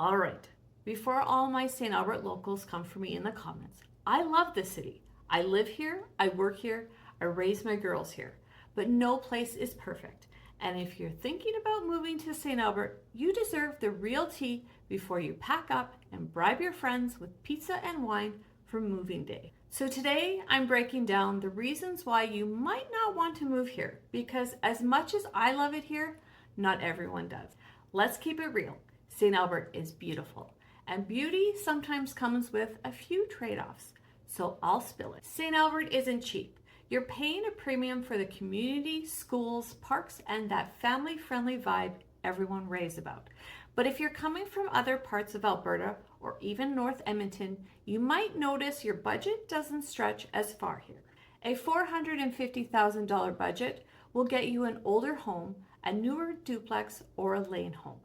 All right, before all my St. Albert locals come for me in the comments, I love this city. I live here, I work here, I raise my girls here, but no place is perfect. And if you're thinking about moving to St. Albert, you deserve the real tea before you pack up and bribe your friends with pizza and wine for moving day. So today I'm breaking down the reasons why you might not want to move here, because as much as I love it here, not everyone does. Let's keep it real. St. Albert is beautiful, and beauty sometimes comes with a few trade-offs, so I'll spill it. St. Albert isn't cheap. You're paying a premium for the community, schools, parks, and that family-friendly vibe everyone raves about. But if you're coming from other parts of Alberta or even North Edmonton, you might notice your budget doesn't stretch as far here. A $450,000 budget will get you an older home, a newer duplex, or a lane home.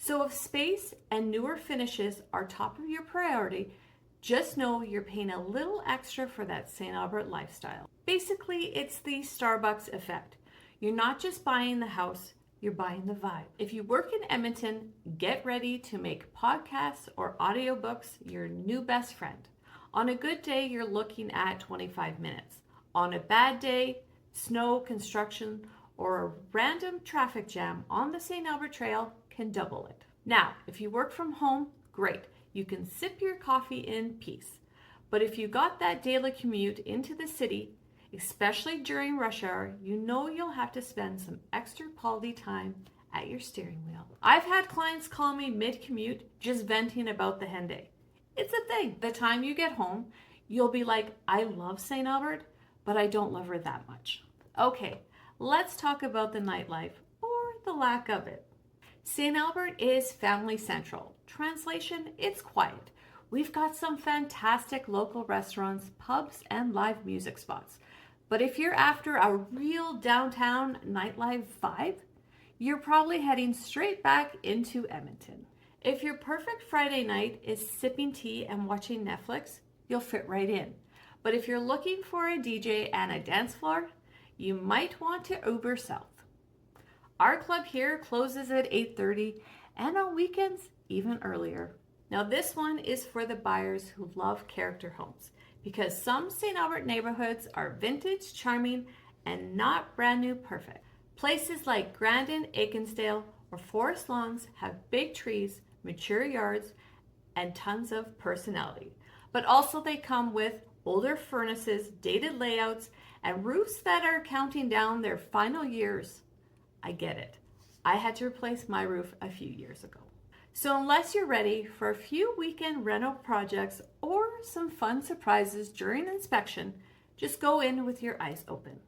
So if space and newer finishes are top of your priority, just know you're paying a little extra for that St. Albert lifestyle. Basically, it's the Starbucks effect. You're not just buying the house, you're buying the vibe. If you work in Edmonton, get ready to make podcasts or audiobooks your new best friend. On a good day, you're looking at 25 minutes. On a bad day, snow, construction, or a random traffic jam on the St. Albert Trail can double it. Now, if you work from home, great. You can sip your coffee in peace. But if you got that daily commute into the city, especially during rush hour, you know you'll have to spend some extra quality time at your steering wheel. I've had clients call me mid-commute just venting about the Henday. It's a thing. The time you get home, you'll be like, I love St. Albert, but I don't love her that much. Okay, let's talk about the nightlife, or the lack of it. St. Albert is family central. Translation, it's quiet. We've got some fantastic local restaurants, pubs, and live music spots. But if you're after a real downtown nightlife vibe, you're probably heading straight back into Edmonton. If your perfect Friday night is sipping tea and watching Netflix, you'll fit right in. But if you're looking for a DJ and a dance floor, you might want to Uber south. Our club here closes at 8:30, and on weekends, even earlier. Now this one is for the buyers who love character homes, because some St. Albert neighborhoods are vintage, charming, and not brand new perfect. Places like Grandin, Ainsdale, or Forest Lawns have big trees, mature yards, and tons of personality. But also they come with older furnaces, dated layouts, and roofs that are counting down their final years. I get it. I had to replace my roof a few years ago. So unless you're ready for a few weekend Reno projects or some fun surprises during inspection, just go in with your eyes open.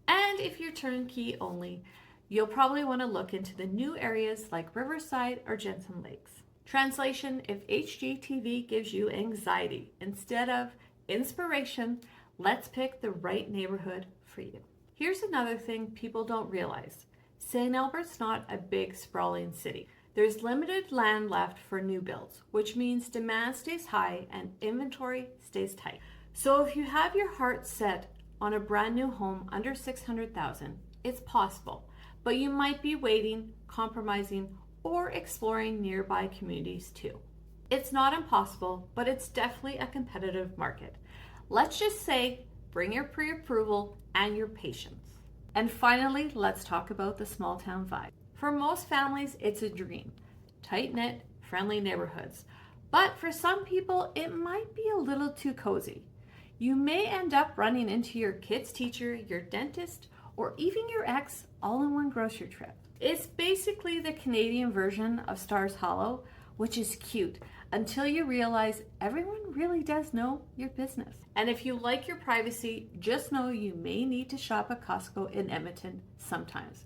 And if you're turnkey only, you'll probably want to look into the new areas like Riverside or Jensen Lakes. Translation, if HGTV gives you anxiety instead of inspiration, let's pick the right neighborhood for you. Here's another thing people don't realize. St. Albert's not a big sprawling city. There's limited land left for new builds, which means demand stays high and inventory stays tight. So if you have your heart set on a brand new home under $600,000, it's possible, but you might be waiting, compromising, or exploring nearby communities too. It's not impossible, but it's definitely a competitive market. Let's just say, bring your pre-approval and your patience. And finally, let's talk about the small town vibe. For most families, it's a dream. Tight-knit, friendly neighborhoods. But for some people, it might be a little too cozy. You may end up running into your kid's teacher, your dentist, or even your ex all in one grocery trip. It's basically the Canadian version of Stars Hollow, which is cute until you realize everyone really does know your business. And if you like your privacy, just know you may need to shop at Costco in Edmonton sometimes.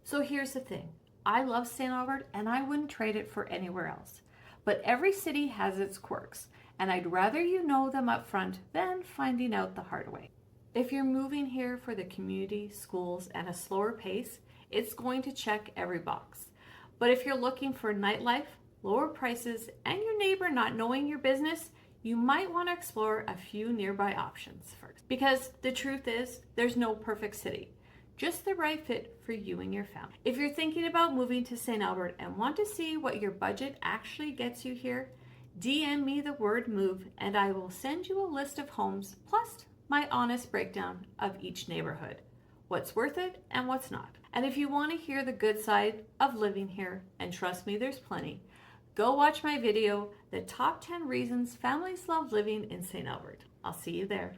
So here's the thing. I love St. Albert and I wouldn't trade it for anywhere else. But every city has its quirks, and I'd rather you know them up front than finding out the hard way. If you're moving here for the community, schools, and a slower pace, it's going to check every box. But if you're looking for nightlife, lower prices, and your neighbor not knowing your business, you might want to explore a few nearby options first. Because the truth is, there's no perfect city, just the right fit for you and your family. If you're thinking about moving to St. Albert and want to see what your budget actually gets you here, DM me the word move and I will send you a list of homes plus my honest breakdown of each neighborhood, what's worth it and what's not. And if you want to hear the good side of living here, and trust me, there's plenty, go watch my video, The Top 10 Reasons Families Love Living in St. Albert. I'll see you there.